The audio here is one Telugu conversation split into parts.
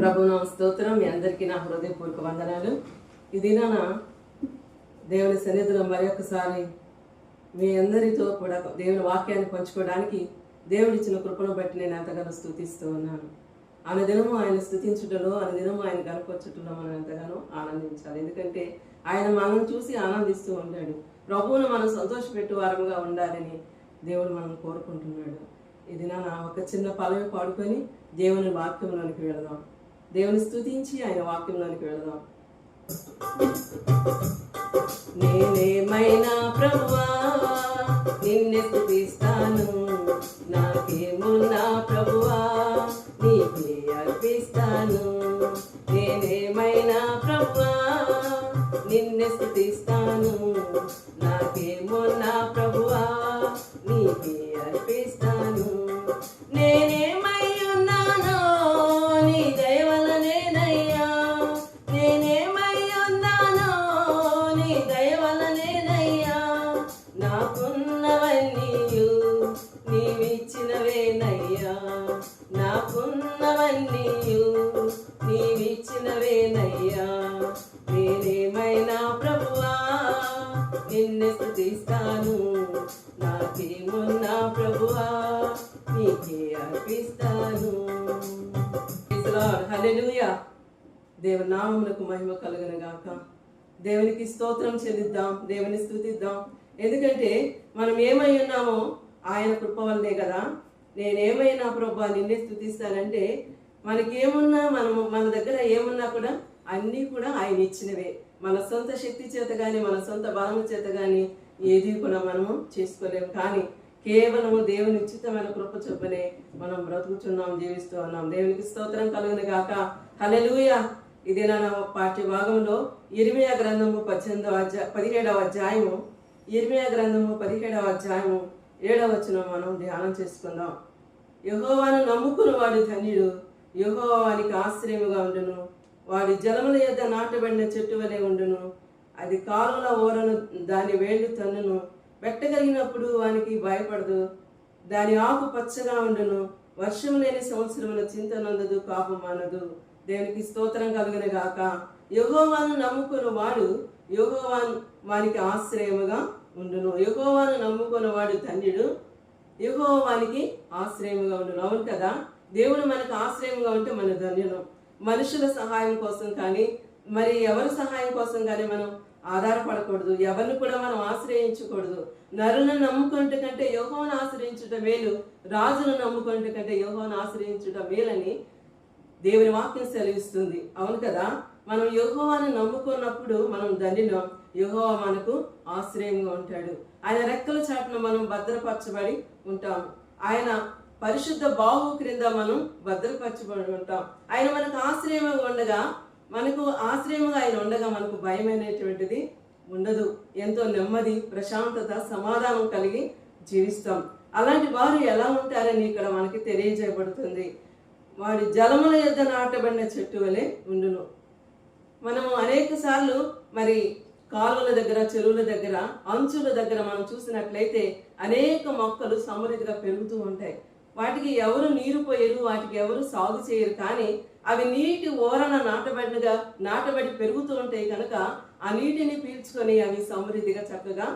ప్రభునామ స్తోత్రం. మీ అందరికీ నా హృదయపూర్వక వందనాలు. ఈ దినాన దేవుని సన్నిధిలో మరొకసారి మీ అందరితో కూడా దేవుని వాక్యాన్ని పంచుకోవడానికి దేవుడిచ్చిన కృపను బట్టి నేను ఎంతగానో స్తుతిస్తూ ఉన్నాను. అనుదినము ఆయన స్తుతించుటలో, అనుదినము ఆయన కనపరచుటలో మనం ఎంతగానో ఆనందించాలి. ఎందుకంటే ఆయన మనం చూసి ఆనందిస్తూ ఉంటాడు. ప్రభువును మనం సంతోషపెట్టు వారముగా ఉండాలని దేవుడు మనం కోరుకుంటున్నాడు. ఇది నా ఒక చిన్న పల్లవి పాడుకొని దేవుని వాక్యంలోనికి వెళదాం. దేవుని స్తుతించి ఆయన వాక్యంలోనికి వెళదాం. నేనేమైనా ప్రభువా నిన్నే స్తుతిస్తాను, నాకేమున్నా ప్రభువా నీకే అర్పిస్తాను. నేనేమైనా ప్రభువా నిన్నే స్తుతిస్తాను, నాకేమున్నా ప్రభువా నీకే అర్పిస్తాను. నేనేమై ఉన్నానో నీ దయ వలనేనయ్యా, నేనేమై ఉన్నానో నీ దయ వలనేనయ్యా. నాకున్నవన్నీయు నీవిచ్చినవేనయ్యా, నాకున్నవన్నీయు నీవిచ్చినవేనయ్యా. నేనేమైనా ప్రభువా నిన్నే స్తుతిస్తాను, నాకేమున్నా ప్రభువా నీకే అర్పిస్తాను. హల్లెలూయా. దేవుని నామమునకు మహిమ కలుగును గాక. దేవునికి స్తోత్రం చెల్లిద్దాం, దేవుని స్తుతిద్దాం. ఎందుకంటే మనం ఏమై ఉన్నామో ఆయన కృప వల్లే కదా. నేనేమైనా ప్రభువా నిన్నే స్తుతిస్తానంటే మనకేమున్నా మన దగ్గర ఏమున్నా కూడా అన్నీ కూడా ఆయన ఇచ్చినవే. మన సొంత శక్తి చేత కానీ మన సొంత బలము చేత కానీ ఏది కూడా మనము చేసుకోలేము. కానీ కేవలము దేవుని ఉచితమైన కృప చొప్పునే మనం బ్రతుకుచున్నాం, జీవిస్తూ ఉన్నాం. దేవునికి స్తోత్రం కలుగును గాక. హల్లెలూయా. ఇదే నా పాఠ్య భాగంలో ఇర్మియా గ్రంథము 17వ అధ్యాయము, ఇర్మియా గ్రంథము 17వ అధ్యాయము 7వ వచనం మనం ధ్యానం చేసుకుందాం. యెహోవాను నమ్ముకుని వాడు ధన్యుడు, యెహోవా వానికి ఆశ్రయముగా ఉండును. వాడి జలముల యొద్ద నాటబడిన చెట్టు వలె ఉండును. అది కాలువల ఓరను దాని వేళ్ళు తన్నును. పెట్టగలిగినప్పుడు వానికి భయపడదు. దాని ఆకు పచ్చగా ఉండును. వర్షం లేని సంవత్సరముల చింత నందదు, పాపం అనదు. దేవునికి స్తోత్రం కలుగును గాక. యెహోవాను నమ్ముకుని వాడు యెహోవాను వానికి ఆశ్రయముగా ఉండును. యెహోవాను నమ్ముకుని వాడు ధన్యుడు, యెహోవా వానికి ఆశ్రయముగా ఉండును. అవును కదా. దేవుడు మనకు ఆశ్రయంగా ఉంటే మన ధన్యులం. మనుషుల సహాయం కోసం కానీ మరి ఎవరి సహాయం కోసం కానీ మనం ఆధారపడకూడదు. ఎవరిని కూడా మనం ఆశ్రయించకూడదు. నరులను నమ్ముకుంటే కంటే యెహోవాను ఆశ్రయించుట మేలు, రాజును నమ్ముకుంటే కంటే యెహోవాను ఆశ్రయించుట మేలని దేవుని వాక్యం సెలవిస్తుంది. అవును కదా. మనం యెహోవాను నమ్ముకున్నప్పుడు మనం ధన్యులం. యెహోవా మనకు ఆశ్రయంగా ఉంటాడు. ఆయన రెక్కల చాటున మనం భద్రపరచబడి ఉంటాం. ఆయన పరిశుద్ధ బాహు క్రింద మనం భద్రపరచబడి ఉంటాం. ఆయన మనకు ఆశ్రయంగా ఉండగా, మనకు ఆశ్రయంగా ఆయన ఉండగా మనకు భయం అనేటువంటిది ఉండదు. ఎంతో నెమ్మది, ప్రశాంతత, సమాధానం కలిగి జీవిస్తాం. అలాంటి వారు ఎలా ఉంటారని ఇక్కడ మనకి తెలియజేయబడుతుంది. వాడి జలముల యొద్ద నాటబడిన చెట్టు వలె ఉండును. మనము అనేక సార్లు మరి కాలువల దగ్గర, చెరువుల దగ్గర, అంచుల దగ్గర మనం చూసినట్లయితే అనేక మొక్కలు సమృద్ధిగా పెరుగుతూ ఉంటాయి. వాటికి ఎవరు నీరు పోయరు, వాటికి ఎవరు సాగు చేయరు. కానీ అవి నీటి ఓరన నాటబడి పెరుగుతూ ఉంటాయి కనుక ఆ నీటిని పీల్చుకొని అవి సమృద్ధిగా చక్కగా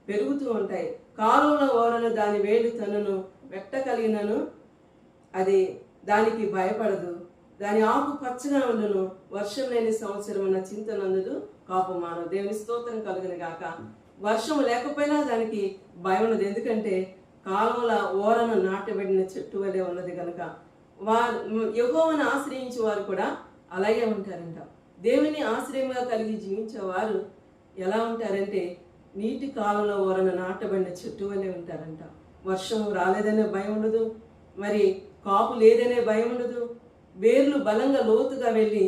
పెరుగుతూ ఉంటాయి. కాలువల ఓరను దాని వేడి తన్నును, వెట్ట కలిగినను అది దానికి భయపడదు. దాని ఆకు పచ్చగా ఉండును. వర్షం లేని సంవత్సరమున చింత నందుదు, కాపమాను. దేవుని స్తోత్రం కలుగును గాక. వర్షం లేకపోయినా దానికి భయం ఉండదు. ఎందుకంటే కాలువల ఓరను నాటబడిన చెట్టు వలె ఉన్నది కనుక. యెహోవాను ఆశ్రయించే వారు కూడా అలాగే ఉంటారంట. దేవుని ఆశ్రయంగా కలిగి జీవించేవారు ఎలా ఉంటారంటే నీటి కాలువల ఓరను నాటబడిన చెట్టు వలె ఉంటారంట. వర్షం రాలేదనే భయం ఉండదు, మరి కాపు లేదనే భయం ఉండదు. వేర్లు బలంగా లోతుగా వెళ్ళి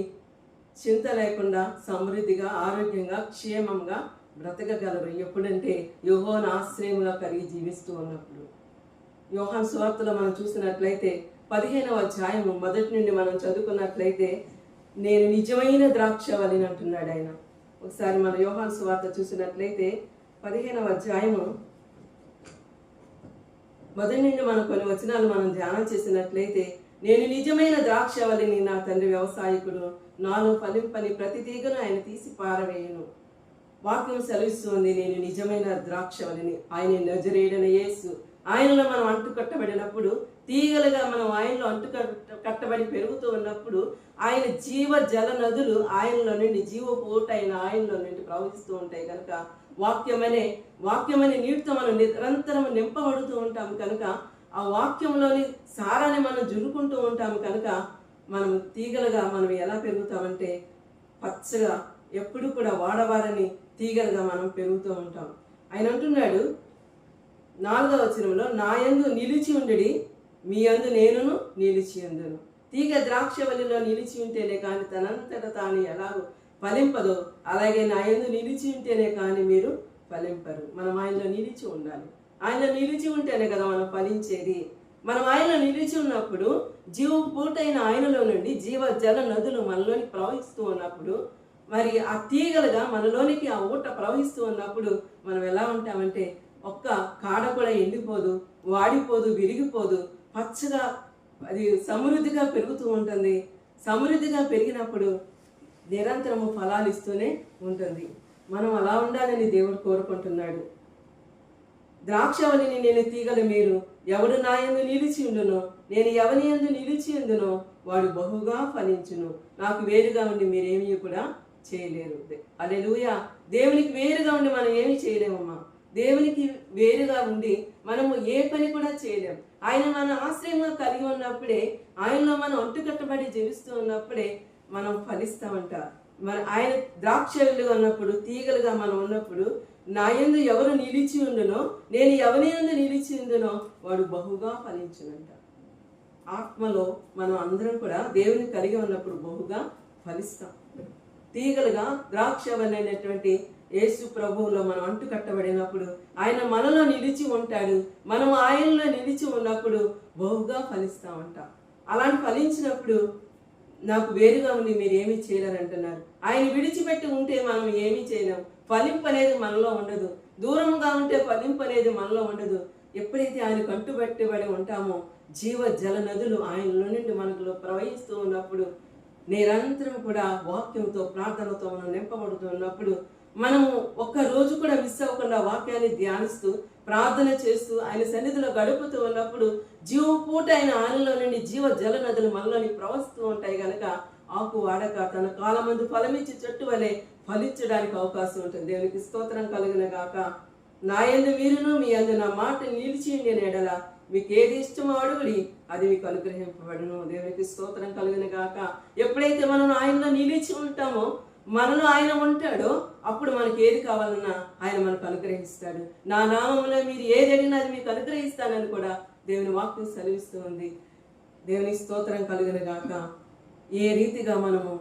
చింత లేకుండా సమృద్ధిగా, ఆరోగ్యంగా, క్షేమంగా బ్రతకగలరు. ఎప్పుడంటే యెహోవాను ఆశ్రయంగా కలిగి జీవిస్తూ ఉన్నప్పుడు. యోహాను సువార్తలో మనం చూసినట్లయితే 15వ అధ్యాయము మొదటి నుండి మనం చదువుకున్నట్లయితే నేను నిజమైన ద్రాక్షవల్లిని అంటున్నాడు ఆయన. ఒకసారి మన యోహాను సువార్త చూసినట్లయితే 15వ అధ్యాయము మొదటి నుండి మనం కొన్ని వచనాలు మనం ధ్యానం చేసినట్లయితే నేను నిజమైన ద్రాక్షవల్లిని, నా తండ్రి వ్యవసాయకుడు. నాలో ఫలింపని ప్రతి తీగను ఆయన తీసి పారవేయును. వాక్యం సెలవిస్తుంది, నేను నిజమైన ద్రాక్షవల్లిని. ఆయన నజరేయుడైన యేసు. ఆయనలో మనం అంటుకట్టబడినప్పుడు, తీగలుగా మనం ఆయనలో కట్టబడి పెరుగుతూ ఉన్నప్పుడు, ఆయన జీవ జల నదులు ఆయనలో నుండి, జీవపోట అయిన ఆయనలో నుండి ప్రవహిస్తూ ఉంటాయి కనుక వాక్యమనే నీటితో మనం నిరంతరం నింపబడుతూ ఉంటాము కనుక, ఆ వాక్యంలోని సారాన్ని మనం జురుకుంటూ ఉంటాము కనుక, మనం తీగలుగా మనం ఎలా పెరుగుతామంటే పచ్చగా ఎప్పుడు కూడా వాడవారని తీగలుగా మనం పెరుగుతూ ఉంటాం. ఆయన అంటున్నాడు 4వ వచనంలో, నా యందు నిలిచి ఉండడి, మీ యందు నేనును నిలిచి ఉందును. తీగ ద్రాక్షవల్లిలో నిలిచి ఉంటేనే కానీ తనంతట తాను ఎలాగో ఫలింపదో, అలాగే నా యందు నిలిచి ఉంటేనే కానీ మీరు ఫలింపరు. మనం ఆయనలో నిలిచి ఉండాలి. ఆయనలో నిలిచి ఉంటేనే కదా మనం ఫలించేది. మనం ఆయనలో నిలిచి ఉన్నప్పుడు, జీవపూటైన ఆయనలో నుండి జీవ జల నదులు మనలోని ప్రవహిస్తూ ఉన్నప్పుడు, మరి ఆ తీగలుగా మనలోనికి ఆ ఊట ప్రవహిస్తూ ఉన్నప్పుడు మనం ఎలా ఉంటామంటే, ఒక్క కాడ కూడా ఎండిపోదు, వాడిపోదు, విరిగిపోదు, పచ్చగా అది సమృద్ధిగా పెరుగుతూ ఉంటుంది. సమృద్ధిగా పెరిగినప్పుడు నిరంతరము ఫలాలు ఇస్తూనే ఉంటుంది. మనం అలా ఉండాలని దేవుడు కోరుకుంటున్నాడు. ద్రాక్షవల్లిని నేను, తీగలు మీరు. ఎవడు నా యందు నిలిచి ఉండునో, నేను ఎవని యందు నిలిచి ఉండునో వాడు బహుగా ఫలించును. నాకు వేరుగా ఉండి మీరేమీ కూడా చేయలేరు. హల్లెలూయా. దేవునికి వేరుగా ఉండి మనం ఏమీ చేయలేమమ్మా. దేవునికి వేరుగా ఉండి మనము ఏ పని కూడా చేయలేము. ఆయన మన ఆశ్రయంగా కలిగి ఉన్నప్పుడే, ఆయనలో మనం అంటుకట్టబడి జీవిస్తూ ఉన్నప్పుడే మనం ఫలిస్తామంట. ఆయన ద్రాక్షలుగా ఉన్నప్పుడు, తీగలుగా మనం ఉన్నప్పుడు, నా యందు ఎవరు నిలిచి ఉండునో, నేను ఎవరి యందు నిలిచి ఉండునో వాడు బహుగా ఫలించునంట. ఆత్మలో మనం అందరం కూడా దేవుని కలిగి ఉన్నప్పుడు బహుగా ఫలిస్తాం. తీగలుగా ద్రాక్షవల్లినటువంటి యేసు ప్రభువులో మనం అంటుకట్టబడినప్పుడు, ఆయన మనలో నిలిచి ఉంటాడు. మనం ఆయనలో నిలిచి ఉన్నప్పుడు బహుగా ఫలిస్తామంట. అలాంటి ఫలించినప్పుడు నాకు వేరుగా ఉండి మీరు ఏమీ చేయలేరంటున్నారు. ఆయన విడిచిపెట్టి ఉంటే మనం ఏమీ చేయలేం. ఫలింపు అనేది మనలో ఉండదు. దూరంగా ఉంటే ఫలింపు అనేది మనలో ఉండదు. ఎప్పుడైతే ఆయన కట్టుబెట్టబడి ఉంటామో, జీవ జల నదులు ఆయనలో నుండి మనలో ప్రవహిస్తూ ఉన్నప్పుడు, నిరంతరం కూడా వాక్యంతో, ప్రార్థనతో మనం నింపబడుతూ ఉన్నప్పుడు, మనము ఒక్క రోజు కూడా మిస్ అవ్వకుండా వాక్యాన్ని ధ్యానిస్తూ, ప్రార్థన చేస్తూ, ఆయన సన్నిధిలో గడుపుతూ ఉన్నప్పుడు, జీవపూట అయిన ఆయనలో నుండి జీవ జల నదులు మనలోని ప్రవహిస్తూ ఉంటాయి కనుక, ఆకు వాడక తన కాలమందు ఫలమిచ్చి చెట్టు వలె ఫలించడానికి అవకాశం ఉంటుంది. దేవునికి స్తోత్రం కలుగును గాక. నా యందు మీరును, మీ యందు నా మాట నిలిచి ఉండిన ఎడల మీకు ఏది ఇష్టమో అడుగుడి, అది మీకు అనుగ్రహింపబడును. దేవునికి స్తోత్రం కలుగును గాక. ఎప్పుడైతే మనం ఆయనలో నిలిచి ఉంటామో, మనలో ఆయన ఉంటాడో, అప్పుడు మనకి ఏది కావాలన్నా ఆయన మనకు అనుగ్రహిస్తాడు. నా నామంలో మీరు ఏది అడిగినా అది మీకు అనుగ్రహిస్తానని కూడా దేవుని వాక్యం సెలవిస్తూ ఉంది. దేవుని స్తోత్రం కలుగును గాక. ఏ రీతిగా మనము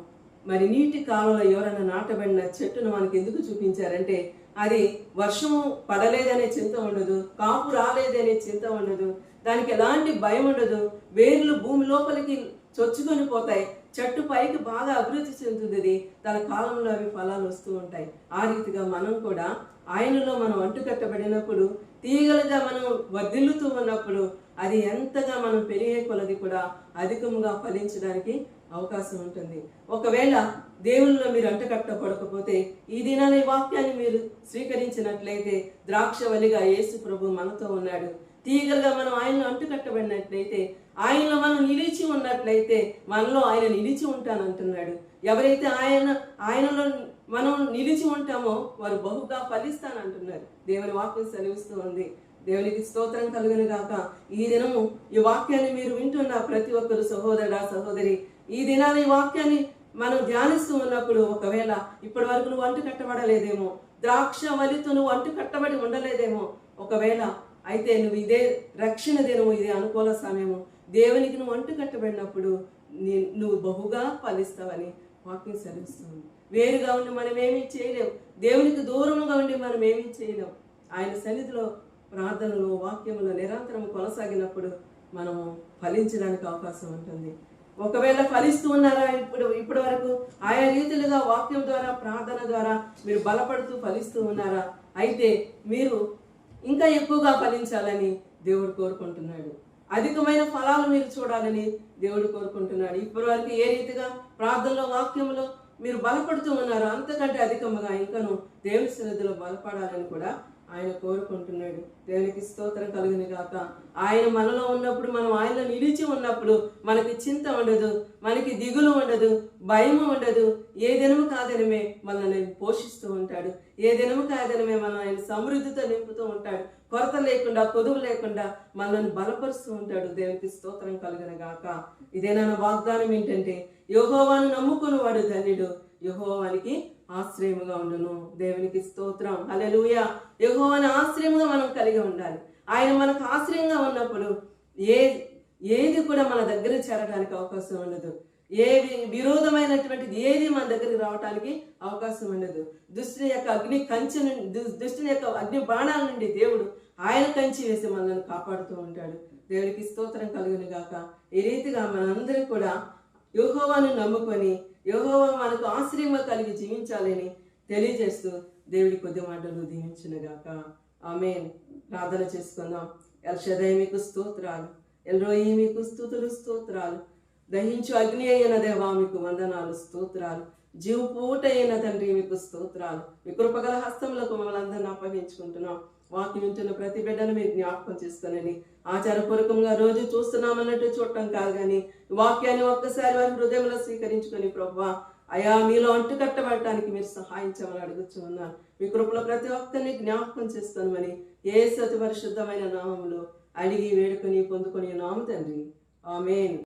మరి నీటి కాలంలో ఎవరైనా నాటబడిన చెట్టును మనకి ఎందుకు చూపించారంటే, అది వర్షము పడలేదనే చింత ఉండదు, కాపు రాలేదనే చింత ఉండదు, దానికి ఎలాంటి భయం ఉండదు. వేర్లు భూమి లోపలికి చొచ్చుకొని పోతాయి, చెట్టు పైకి బాగా అభివృద్ధి చెందుతుంది, తన కాలంలో అవి ఫలాలు వస్తూ ఉంటాయి. ఆ రీతిగా మనం కూడా ఆయనలో మనం అంటుకట్టబడినప్పుడు, తీగలుగా మనం వర్ధిల్లుతూ ఉన్నప్పుడు, అది ఎంతగా మనం పెరిగే కొలది కూడా అధికంగా ఫలించడానికి అవకాశం ఉంటుంది. ఒకవేళ దేవునిలో మీరు అంటకట్టబడకపోతే, ఈ దినాన ఈ వాక్యాన్ని మీరు స్వీకరించినట్లయితే, ద్రాక్షవల్లిగా యేసు ప్రభు మనతో ఉన్నాడు. తీగలుగా మనం ఆయనలో అంటుకట్టబడినట్లయితే, ఆయనలో మనం నిలిచి ఉన్నట్లయితే, మనలో ఆయన నిలిచి ఉంటానంటున్నాడు. ఎవరైతే ఆయనలో మనం నిలిచి ఉంటామో వారు బహుగా ఫలిస్తానంటున్నారు. దేవుని వాక్యం సెలవిస్తూ ఉంది. దేవునికి స్తోత్రం కలుగును గాక. ఈ దినము ఈ వాక్యాన్ని మీరు వింటున్న ప్రతి ఒక్కరు సహోదరుడా, సహోదరి, ఈ దినాన్ని ఈ వాక్యాన్ని మనం ధ్యానిస్తూ ఉన్నప్పుడు, ఒకవేళ ఇప్పటి వరకు నువ్వు అంటు కట్టబడలేదేమో, ద్రాక్షవల్లితో నువ్వు అంటు కట్టబడి ఉండలేదేమో, ఒకవేళ అయితే నువ్వు ఇదే రక్షణ దినము, ఇదే అనుకూల సమయము, దేవునికి నువ్వు అంటు కట్టబడినప్పుడు నువ్వు బహుగా ఫలిస్తావని వాక్యం సెలవిస్తుంది. వేరుగా ఉండి మనం ఏమీ చేయలేం. దేవునికి దూరంగా ఉండి మనం ఏమీ చేయలేం. ఆయన సన్నిధిలో, ప్రార్థనలో, వాక్యంలో నిరంతరం కొనసాగినప్పుడు మనము ఫలించడానికి అవకాశం ఉంటుంది. ఒకవేళ ఫలిస్తూ ఉన్నారా ఇప్పటి వరకు ఆయా రీతిలుగా వాక్యం ద్వారా, ప్రార్థన ద్వారా మీరు బలపడుతూ ఫలిస్తూ ఉన్నారా? అయితే మీరు ఇంకా ఎక్కువగా ఫలించాలని దేవుడు కోరుకుంటున్నాడు. అధికమైన ఫలాలు మీరు చూడాలని దేవుడు కోరుకుంటున్నాడు. ఇప్పటి వరకు ఏ రీతిగా ప్రార్థనలో వాక్యంలో మీరు బలపడుతూ ఉన్నారో అంతకంటే అధికముగా ఇంకను దేవుని సన్నిధిలో బలపడాలని కూడా ఆయన కోరుకుంటున్నాడు. దేవునికి స్తోత్రం కలుగును గాక. ఆయన మనలో ఉన్నప్పుడు, మనం ఆయనలో నిలిచి ఉన్నప్పుడు మనకి చింత ఉండదు, మనకి దిగులు ఉండదు, భయము ఉండదు. ఏ దినము కాదనమే మనల్ని పోషిస్తూ ఉంటాడు. ఏ దినము కాదనమే మనం ఆయన సమృద్ధితో నింపుతూ ఉంటాడు. కొరత లేకుండా, కొదువు లేకుండా మనల్ని బలపరుస్తూ ఉంటాడు. దేవునికి స్తోత్రం కలుగును గాక. ఇదేనా వాగ్దానం ఏంటంటే, యెహోవాను నమ్ముకుని వాడు ధన్యుడు, యెహోవానికి ఆశ్రయముగా ఉండును. దేవునికి స్తోత్రం, హల్లెలూయా. యెహోవాని ఆశ్రయముగా మనం కలిగి ఉండాలి. ఆయన మనకు ఆశ్రయంగా ఉన్నప్పుడు ఏది కూడా మన దగ్గర చేరడానికి అవకాశం ఉండదు. విరోధమైనటువంటిది ఏది మన దగ్గరికి రావడానికి అవకాశం ఉండదు. దుష్టుని యొక్క అగ్ని కంచె నుండి, దుష్టుని యొక్క అగ్ని బాణాల నుండి దేవుడు ఆయన కంచి వేసి మనల్ని కాపాడుతూ ఉంటాడు. దేవునికి స్తోత్రం కలుగును గాక. ఈ రీతిగా మనందరం కూడా యెహోవాను నమ్ముకొని యెహోవా మనకు ఆశ్రయంగా కలిగి జీవించాలని తెలియజేస్తూ దేవుడి కొద్ది మాటలు దీవించునుగాక. ఆమేన్. ప్రార్థన చేసుకుందాం. ఎల్ షదై మీకు స్తోత్రాలు, ఎల్ రోయి మీకు స్తుతులు స్తోత్రాలు. దహించు అగ్ని అయిన దేవా మీకు వందనాలు స్తోత్రాలు. జీవ పూట అయిన తండ్రి మీకు స్తోత్రాలు. మీ కృపగల హస్తములకు మమ్మల్ని అందరినీ అప్పగించుకుంటున్నాం. వాక్యం వింటున్న ప్రతి బిడ్డను మీరు జ్ఞాపకం చేసుకోనని, ఆచారపూర్వకంగా రోజు చూస్తున్నామన్నట్టు చూడటం కాదు కానీ వాక్యాన్ని ఒక్కసారి వారి హృదయంలో స్వీకరించుకొని ప్రభువా అయా మీలో అంటుకట్టబడటానికి మీరు సహాయం చేయమని అడుగుతూ ఉన్నాను. మీ కృపలో ప్రతి ఒక్కరిని జ్ఞాపకం చేసుకోమని యేసు అతి పరిశుద్ధమైన నామములో అడిగి వేడుకొని పొందుకొని నామ తండ్రి. ఆమేన్.